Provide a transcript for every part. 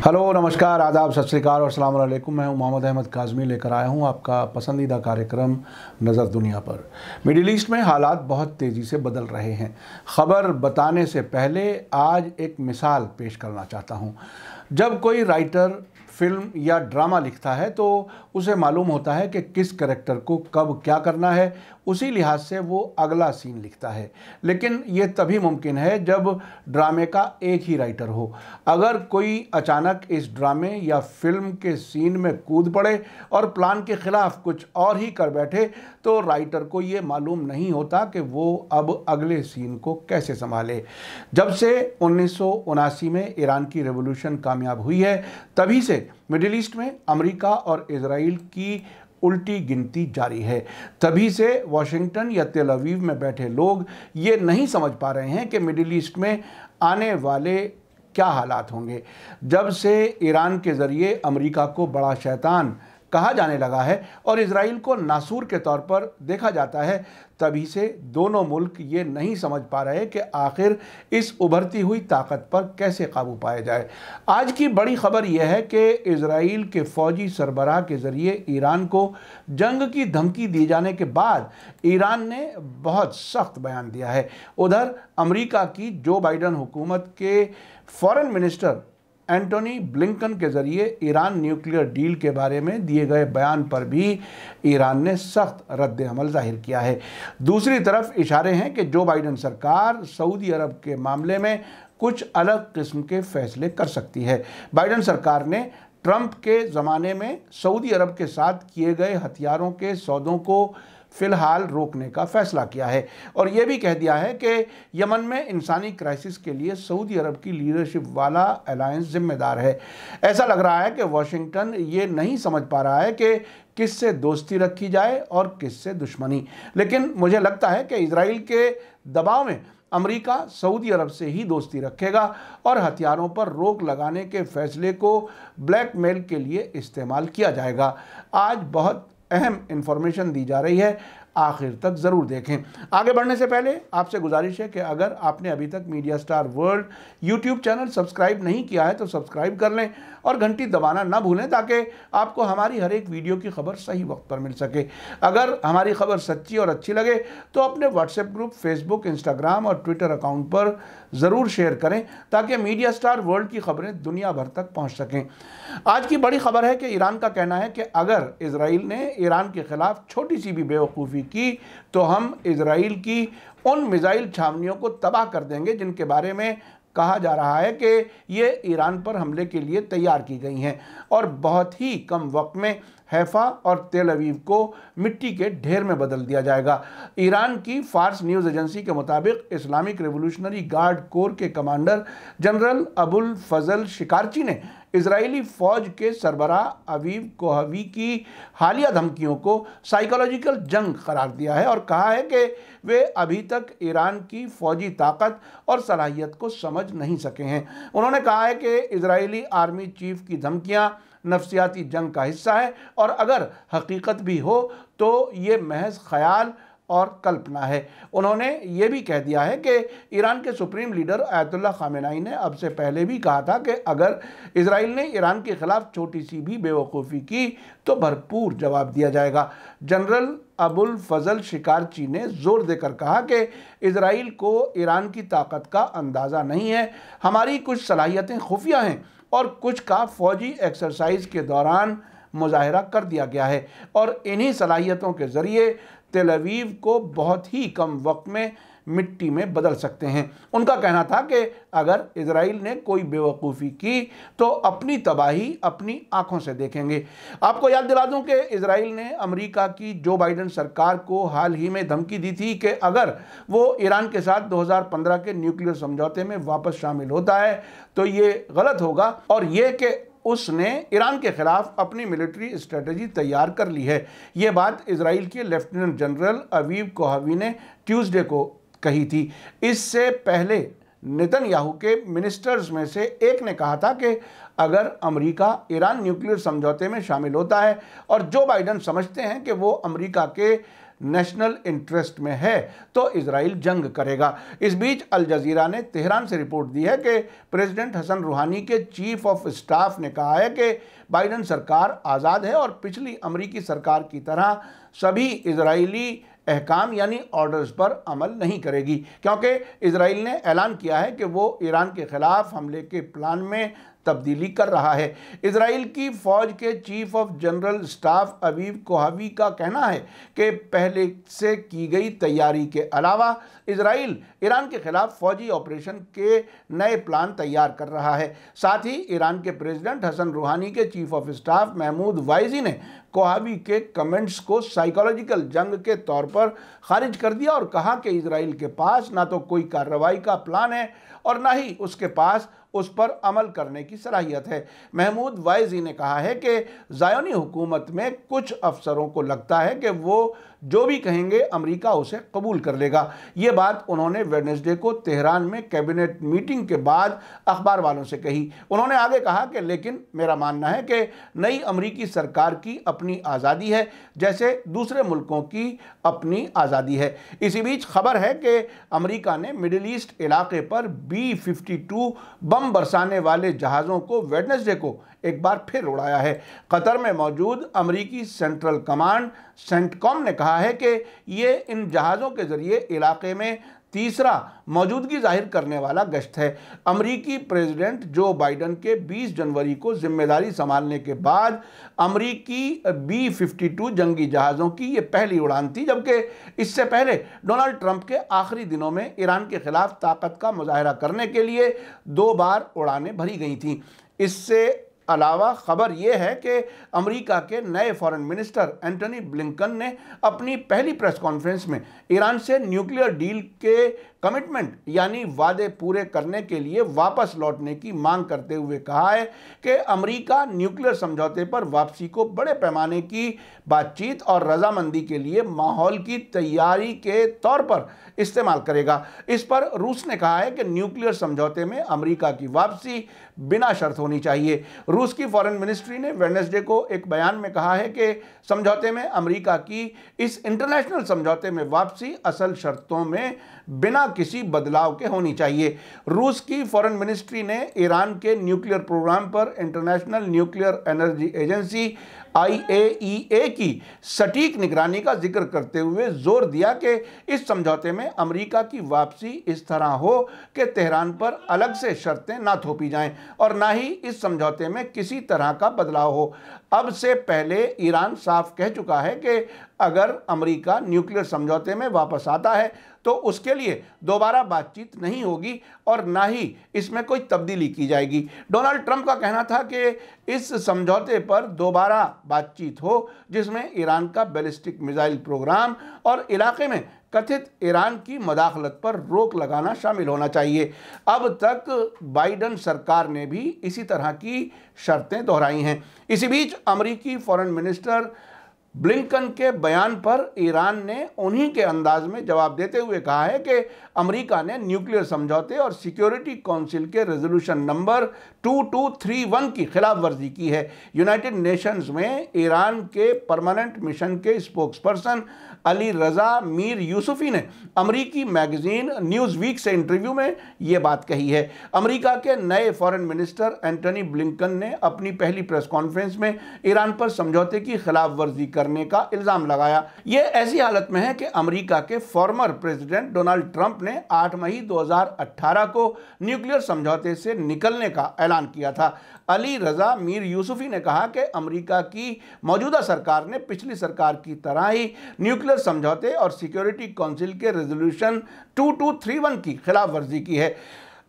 Hello, नमस्कार, आदाब, सत श्री अकाल और अस्सलाम वालेकुम। मैं हूं मोहम्मद अहमद काज़मी, लेकर आया हूं आपका पसंदीदा कार्यक्रम नज़र दुनिया पर। मिडिल ईस्ट में हालात बहुत तेज़ी से बदल रहे हैं। ख़बर बताने से पहले आज एक मिसाल पेश करना चाहता हूं। जब कोई राइटर फिल्म या ड्रामा लिखता है तो उसे मालूम होता है कि किस कैरेक्टर को कब क्या करना है, उसी लिहाज से वो अगला सीन लिखता है। लेकिन ये तभी मुमकिन है जब ड्रामे का एक ही राइटर हो। अगर कोई अचानक इस ड्रामे या फिल्म के सीन में कूद पड़े और प्लान के ख़िलाफ़ कुछ और ही कर बैठे तो राइटर को ये मालूम नहीं होता कि वो अब अगले सीन को कैसे संभाले। जब से 1979 में ईरान की रेवोल्यूशन कामयाब हुई है, तभी से मिडिल ईस्ट में अमेरिका और इजराइल की उल्टी गिनती जारी है। तभी से वाशिंगटन या तेल अवीव में बैठे लोग ये नहीं समझ पा रहे हैं कि मिडिल ईस्ट में आने वाले क्या हालात होंगे। जब से ईरान के ज़रिए अमेरिका को बड़ा शैतान कहा जाने लगा है और इजराइल को नासूर के तौर पर देखा जाता है, तभी से दोनों मुल्क ये नहीं समझ पा रहे कि आखिर इस उभरती हुई ताकत पर कैसे काबू पाया जाए। आज की बड़ी खबर यह है कि इजराइल के फौजी सरबराह के ज़रिए ईरान को जंग की धमकी दी जाने के बाद ईरान ने बहुत सख्त बयान दिया है। उधर अमेरिका की जो बाइडन हुकूमत के फॉरेन मिनिस्टर एंटोनी ब्लिंकन के ज़रिए ईरान न्यूक्लियर डील के बारे में दिए गए बयान पर भी ईरान ने सख्त रद्द अमल जाहिर किया है। दूसरी तरफ इशारे हैं कि जो बाइडन सरकार सऊदी अरब के मामले में कुछ अलग किस्म के फैसले कर सकती है। बाइडन सरकार ने ट्रंप के ज़माने में सऊदी अरब के साथ किए गए हथियारों के सौदों को फ़िलहाल रोकने का फ़ैसला किया है और ये भी कह दिया है कि यमन में इंसानी क्राइसिस के लिए सऊदी अरब की लीडरशिप वाला अलायंस जिम्मेदार है। ऐसा लग रहा है कि वाशिंगटन ये नहीं समझ पा रहा है कि किससे दोस्ती रखी जाए और किससे दुश्मनी। लेकिन मुझे लगता है कि इजराइल के दबाव में अमेरिका सऊदी अरब से ही दोस्ती रखेगा और हथियारों पर रोक लगाने के फैसले को ब्लैकमेल के लिए इस्तेमाल किया जाएगा। आज बहुत अहम इंफॉर्मेशन दी जा रही है, आखिर तक ज़रूर देखें। आगे बढ़ने से पहले आपसे गुजारिश है कि अगर आपने अभी तक media star world YouTube channel subscribe नहीं किया है तो सब्सक्राइब कर लें और घंटी दबाना ना भूलें ताकि आपको हमारी हर एक वीडियो की खबर सही वक्त पर मिल सके। अगर हमारी खबर सच्ची और अच्छी लगे तो अपने व्हाट्सएप ग्रुप, फेसबुक, इंस्टाग्राम और ट्विटर अकाउंट पर ज़रूर शेयर करें ताकि मीडिया स्टार वर्ल्ड की खबरें दुनिया भर तक पहुँच सकें। आज की बड़ी खबर है कि ईरान का कहना है कि अगर इजराइल ने ईरान के ख़िलाफ़ छोटी सी भी बेवकूफ़ी की तो हम इजराइल की उन मिसाइल छावनियों को तबाह कर देंगे जिनके बारे में कहा जा रहा है कि ये ईरान पर हमले के लिए तैयार की गई हैं और बहुत ही कम वक्त में हैफा और तेल अवीव को मिट्टी के ढेर में बदल दिया जाएगा। ईरान की फार्स न्यूज़ एजेंसी के मुताबिक इस्लामिक रेवोल्यूशनरी गार्ड कोर के कमांडर जनरल अबुल फजल शिकारची ने इजरायली फ़ौज के सरबराह अवीव कोहवी की हालिया धमकियों को साइकोलॉजिकल जंग करार दिया है और कहा है कि वे अभी तक ईरान की फ़ौजी ताकत और सलाहियत को समझ नहीं सके हैं। उन्होंने कहा है कि इजरायली आर्मी चीफ की धमकियां नफ्सियाती जंग का हिस्सा है और अगर हकीकत भी हो तो ये महज ख्याल और कल्पना है। उन्होंने ये भी कह दिया है कि ईरान के सुप्रीम लीडर आयतुल्ला खामेनाई ने अब से पहले भी कहा था कि अगर इजराइल ने ईरान के खिलाफ छोटी सी भी बेवकूफ़ी की तो भरपूर जवाब दिया जाएगा। जनरल अबुल फजल शिकारची ने जोर देकर कहा कि इजराइल को ईरान की ताकत का अंदाज़ा नहीं है। हमारी कुछ सलाहियतें खुफिया हैं और कुछ का फ़ौजी एक्सरसाइज के दौरान मुजाहरा कर दिया गया है और इन्हीं सलाहियतों के ज़रिए तेल अवीव को बहुत ही कम वक्त में मिट्टी में बदल सकते हैं। उनका कहना था कि अगर इजराइल ने कोई बेवकूफ़ी की तो अपनी तबाही अपनी आंखों से देखेंगे। आपको याद दिला दूं कि इजराइल ने अमेरिका की जो बाइडन सरकार को हाल ही में धमकी दी थी कि अगर वो ईरान के साथ 2015 के न्यूक्लियर समझौते में वापस शामिल होता है तो ये गलत होगा और ये कि उसने ईरान के खिलाफ अपनी मिलिट्री स्ट्रेटजी तैयार कर ली है। ये बात इजराइल के लेफ्टिनेंट जनरल अवीव कोहवी ने ट्यूसडे को कही थी। इससे पहले नेतन्याहू के मिनिस्टर्स में से एक ने कहा था कि अगर अमेरिका ईरान न्यूक्लियर समझौते में शामिल होता है और जो बाइडेन समझते हैं कि वो अमेरिका के नेशनल इंटरेस्ट में है तो इजराइल जंग करेगा। इस बीच अल जजीरा ने तेहरान से रिपोर्ट दी है कि प्रेसिडेंट हसन रूहानी के चीफ ऑफ स्टाफ ने कहा है कि बाइडेन सरकार आज़ाद है और पिछली अमेरिकी सरकार की तरह सभी इजरायली अहकाम यानी ऑर्डर्स पर अमल नहीं करेगी, क्योंकि इजराइल ने ऐलान किया है कि वो ईरान के खिलाफ हमले के प्लान में तब्दीली कर रहा है। इजराइल की फौज के chief of general staff Aviv Kochavi का कहना है कि पहले से की गई तैयारी के अलावा इजराइल ईरान के खिलाफ फौजी ऑपरेशन के नए प्लान तैयार कर रहा है। साथ ही ईरान के प्रेसिडेंट हसन रूहानी के chief of staff Mahmoud Vaezi ने कोहावी के कमेंट्स को साइकोलॉजिकल जंग के तौर पर खारिज कर दिया और कहा कि इजराइल के पास ना तो कोई कार्रवाई का प्लान है और ना ही उसके पास उस पर अमल करने की सलाहियत है। महमूद वाइजी ने कहा है कि ज़ायोनी हुकूमत में कुछ अफसरों को लगता है कि वो जो भी कहेंगे अमेरिका उसे कबूल कर लेगा। ये बात उन्होंने वेडनेसडे को तेहरान में कैबिनेट मीटिंग के बाद अखबार वालों से कही। उन्होंने आगे कहा कि लेकिन मेरा मानना है कि नई अमेरिकी सरकार की अपनी आज़ादी है जैसे दूसरे मुल्कों की अपनी आज़ादी है। इसी बीच खबर है कि अमेरिका ने मिडिल ईस्ट इलाके पर B-52 बम बरसाने वाले जहाज़ों को वेडनेसडे को एक बार फिर उड़ाया है। कतर में मौजूद अमेरिकी सेंट्रल कमांड सेंटकॉम ने कहा है कि ये इन जहाज़ों के जरिए इलाके में तीसरा मौजूदगी जाहिर करने वाला गश्त है। अमेरिकी प्रेसिडेंट जो बाइडेन के 20 जनवरी को जिम्मेदारी संभालने के बाद अमेरिकी B-52 जंगी जहाज़ों की ये पहली उड़ान थी, जबकि इससे पहले डोनाल्ड ट्रंप के आखिरी दिनों में ईरान के खिलाफ ताकत का मुजाहरा करने के लिए 2 बार उड़ानें भरी गई थीं। इससे अलावा खबर यह है कि अमेरिका के नए फॉरेन मिनिस्टर एंटनी ब्लिंकन ने अपनी पहली प्रेस कॉन्फ्रेंस में ईरान से न्यूक्लियर डील के कमिटमेंट यानी वादे पूरे करने के लिए वापस लौटने की मांग करते हुए कहा है कि अमेरिका न्यूक्लियर समझौते पर वापसी को बड़े पैमाने की बातचीत और रजामंदी के लिए माहौल की तैयारी के तौर पर इस्तेमाल करेगा। इस पर रूस ने कहा है कि न्यूक्लियर समझौते में अमेरिका की वापसी बिना शर्त होनी चाहिए। रूस की फॉरेन मिनिस्ट्री ने वेडनेसडे को एक बयान में कहा है कि समझौते में अमेरिका की इस इंटरनेशनल समझौते में वापसी असल शर्तों में बिना किसी बदलाव के होनी चाहिए। रूस की फॉरेन मिनिस्ट्री ने ईरान के न्यूक्लियर प्रोग्राम पर international nuclear energy agency IAEA की सटीक निगरानी का जिक्र करते हुए जोर दिया कि इस समझौते में अमेरिका की वापसी इस तरह हो कि तेहरान पर अलग से शर्तें ना थोपी जाएं और ना ही इस समझौते में किसी तरह का बदलाव हो। अब से पहले ईरान साफ कह चुका है कि अगर अमेरिका न्यूक्लियर समझौते में वापस आता है तो उसके लिए दोबारा बातचीत नहीं होगी और ना ही इसमें कोई तब्दीली की जाएगी। डोनाल्ड ट्रंप का कहना था कि इस समझौते पर दोबारा बातचीत हो जिसमें ईरान का बैलिस्टिक मिसाइल प्रोग्राम और इलाके में कथित ईरान की मदाखलत पर रोक लगाना शामिल होना चाहिए। अब तक बाइडेन सरकार ने भी इसी तरह की शर्तें दोहराई हैं। इसी बीच अमेरिकी फॉरेन मिनिस्टर ब्लिंकन के बयान पर ईरान ने उन्हीं के अंदाज में जवाब देते हुए कहा है कि अमेरिका ने न्यूक्लियर समझौते और सिक्योरिटी काउंसिल के रेजोल्यूशन नंबर 2231 की खिलाफ वर्जी की है। यूनाइटेड नेशंस में ईरान के परमानेंट मिशन के स्पोक्सपर्सन अली रजा मीर यूसुफी ने अमेरिकी मैगजीन न्यूज़ वीक से इंटरव्यू में ये बात कही है। अमेरिका के नए फॉरेन मिनिस्टर एंटनी ब्लिंकन ने अपनी पहली प्रेस कॉन्फ्रेंस में ईरान पर समझौते की खिलाफ वर्जी करने का इल्ज़ाम लगाया। ये ऐसी हालत में है कि अमेरिका के फॉर्मर प्रेसिडेंट डोनाल्ड ट्रंप ने 8 मई 2018 को न्यूक्लियर समझौते से निकलने का ऐलान किया था। अली रजा मीर यूसुफी ने कहा कि अमेरिका की मौजूदा सरकार ने पिछली सरकार की तरह ही न्यूक्लियर समझौते और सिक्योरिटी काउंसिल के रेजोल्यूशन 2231 की खिलाफ वर्जी की है।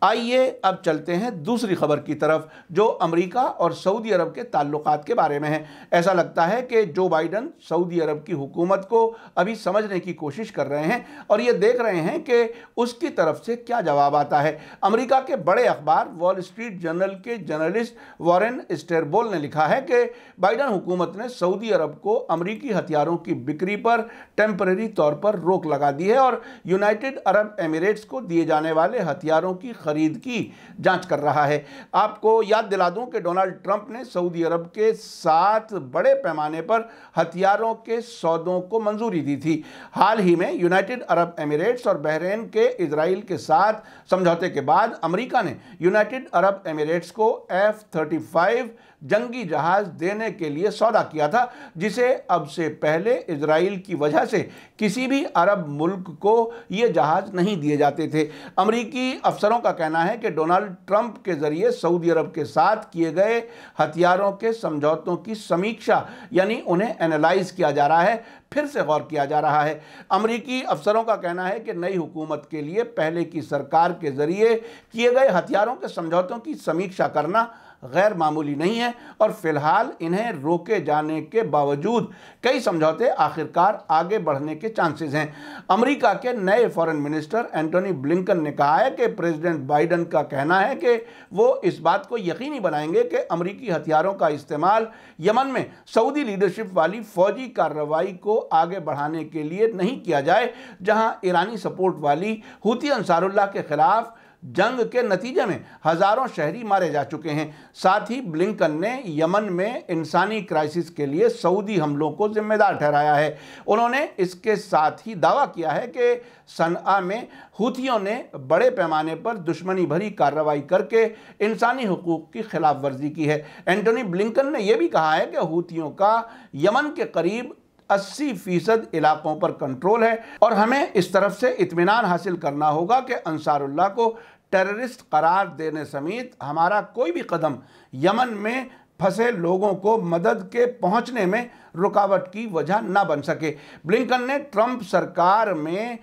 आइए अब चलते हैं दूसरी खबर की तरफ, जो अमेरिका और सऊदी अरब के ताल्लुकात के बारे में है। ऐसा लगता है कि जो बाइडन सऊदी अरब की हुकूमत को अभी समझने की कोशिश कर रहे हैं और ये देख रहे हैं कि उसकी तरफ से क्या जवाब आता है। अमेरिका के बड़े अखबार वॉल स्ट्रीट जर्नल के जर्नलिस्ट वॉरेन स्टेरबोल ने लिखा है कि बाइडन हुकूमत ने सऊदी अरब को अमेरिकी हथियारों की बिक्री पर टेम्परेरी तौर पर रोक लगा दी है और यूनाइटेड अरब एमिरेट्स को दिए जाने वाले हथियारों की खरीद की जांच कर रहा है। आपको याद दिला दूं कि डोनाल्ड ट्रंप ने सऊदी अरब के साथ बड़े पैमाने पर हथियारों के सौदों को मंजूरी दी थी। हाल ही में यूनाइटेड अरब एमिरेट्स और बहरीन के इजराइल के साथ समझौते के बाद अमेरिका ने यूनाइटेड अरब एमिरेट्स को F-35 जंगी जहाज देने के लिए सौदा किया था, जिसे अब से पहले इजराइल की वजह से किसी भी अरब मुल्क को ये जहाज नहीं दिए जाते थे। अमेरिकी अफसरों का कहना है कि डोनाल्ड ट्रंप के जरिए सऊदी अरब के साथ किए गए हथियारों के समझौतों की समीक्षा यानी उन्हें एनालाइज किया जा रहा है, फिर से गौर किया जा रहा है। अमेरिकी अफसरों का कहना है कि नई हुकूमत के लिए पहले की सरकार के जरिए किए गए हथियारों के समझौतों की समीक्षा करना गैर मामूली नहीं है और फिलहाल इन्हें रोके जाने के बावजूद कई समझौते आखिरकार आगे बढ़ने के चांसेस हैं। अमेरिका के नए फॉरेन मिनिस्टर एंटोनी ब्लिंकन ने कहा है कि प्रेसिडेंट बाइडन का कहना है कि वो इस बात को यकीनी बनाएंगे कि अमेरिकी हथियारों का इस्तेमाल यमन में सऊदी लीडरशिप वाली फौजी कार्रवाई को आगे बढ़ाने के लिए नहीं किया जाए, जहां ईरानी सपोर्ट वाली हुती अंसारुल्लाह के खिलाफ जंग के नतीजे में हजारों शहरी मारे जा चुके हैं। साथ ही ब्लिंकन ने यमन में इंसानी क्राइसिस के लिए सऊदी हमलों को जिम्मेदार ठहराया है। उन्होंने इसके साथ ही दावा किया है कि सनआ में हुथियों ने बड़े पैमाने पर दुश्मनी भरी कार्रवाई करके इंसानी हुकूक की खिलाफ वर्जी की है। एंटोनी ब्लिंकन ने यह भी कहा है कि हुथियों का यमन के करीब 80% इलाकों पर कंट्रोल है और हमें इस तरफ से इत्मीनान हासिल करना होगा कि अंसारुल्लाह को टेररिस्ट करार देने समेत हमारा कोई भी कदम यमन में फंसे लोगों को मदद के पहुंचने में रुकावट की वजह न बन सके। ब्लिंकन ने ट्रंप सरकार में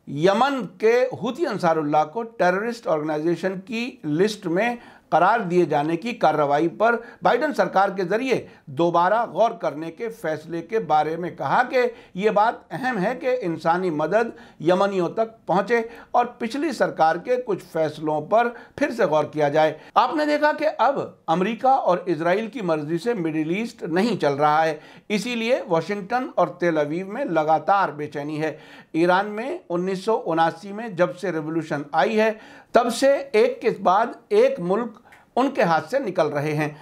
यमन के हुती अंसारुल्लाह को टेररिस्ट ऑर्गेनाइजेशन की लिस्ट में करार दिए जाने की कार्रवाई पर बाइडन सरकार के जरिए दोबारा गौर करने के फैसले के बारे में कहा कि यह बात अहम है कि इंसानी मदद यमनियों तक पहुंचे और पिछली सरकार के कुछ फैसलों पर फिर से गौर किया जाए। आपने देखा कि अब अमेरिका और इजराइल की मर्जी से मिडिल ईस्ट नहीं चल रहा है, इसीलिए वाशिंगटन और तेल अवीव में लगातार बेचैनी है। ईरान में 1979 में जब से रेवोल्यूशन आई है तब से एक के बाद एक मुल्क उनके हाथ से निकल रहे हैं।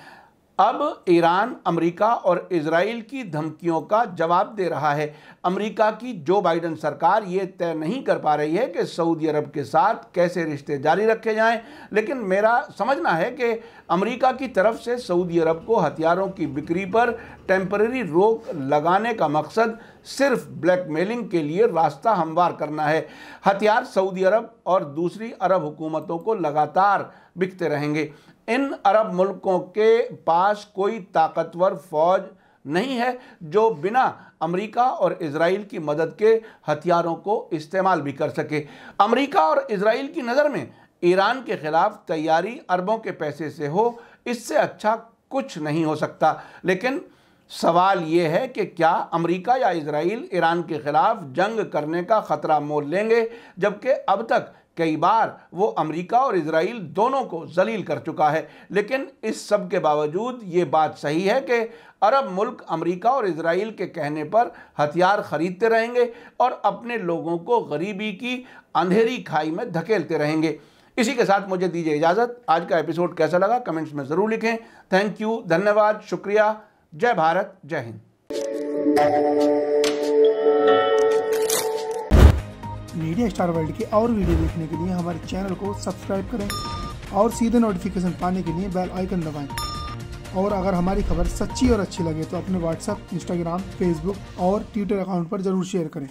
अब ईरान अमेरिका और इजराइल की धमकियों का जवाब दे रहा है। अमेरिका की जो बाइडन सरकार ये तय नहीं कर पा रही है कि सऊदी अरब के साथ कैसे रिश्ते जारी रखे जाएं, लेकिन मेरा समझना है कि अमेरिका की तरफ से सऊदी अरब को हथियारों की बिक्री पर टेम्परेरी रोक लगाने का मकसद सिर्फ ब्लैकमेलिंग के लिए रास्ता हमवार करना है। हथियार सऊदी अरब और दूसरी अरब हुकूमतों को लगातार बिकते रहेंगे। इन अरब मुल्कों के पास कोई ताकतवर फौज नहीं है जो बिना अमेरिका और इजराइल की मदद के हथियारों को इस्तेमाल भी कर सके। अमेरिका और इजराइल की नज़र में ईरान के खिलाफ तैयारी अरबों के पैसे से हो, इससे अच्छा कुछ नहीं हो सकता। लेकिन सवाल ये है कि क्या अमेरिका या इजराइल ईरान के खिलाफ जंग करने का खतरा मोल लेंगे, जबकि अब तक कई बार वो अमेरिका और इजराइल दोनों को जलील कर चुका है। लेकिन इस सब के बावजूद ये बात सही है कि अरब मुल्क अमेरिका और इजराइल के कहने पर हथियार खरीदते रहेंगे और अपने लोगों को गरीबी की अंधेरी खाई में धकेलते रहेंगे। इसी के साथ मुझे दीजिए इजाज़त। आज का एपिसोड कैसा लगा कमेंट्स में ज़रूर लिखें। थैंक यू, धन्यवाद, शुक्रिया। जय भारत, जय हिंद। मीडिया स्टार वर्ल्ड के और वीडियो देखने के लिए हमारे चैनल को सब्सक्राइब करें और सीधे नोटिफिकेशन पाने के लिए बेल आइकन दबाएं। और अगर हमारी खबर सच्ची और अच्छी लगे तो अपने व्हाट्सएप, इंस्टाग्राम, फेसबुक और ट्विटर अकाउंट पर ज़रूर शेयर करें।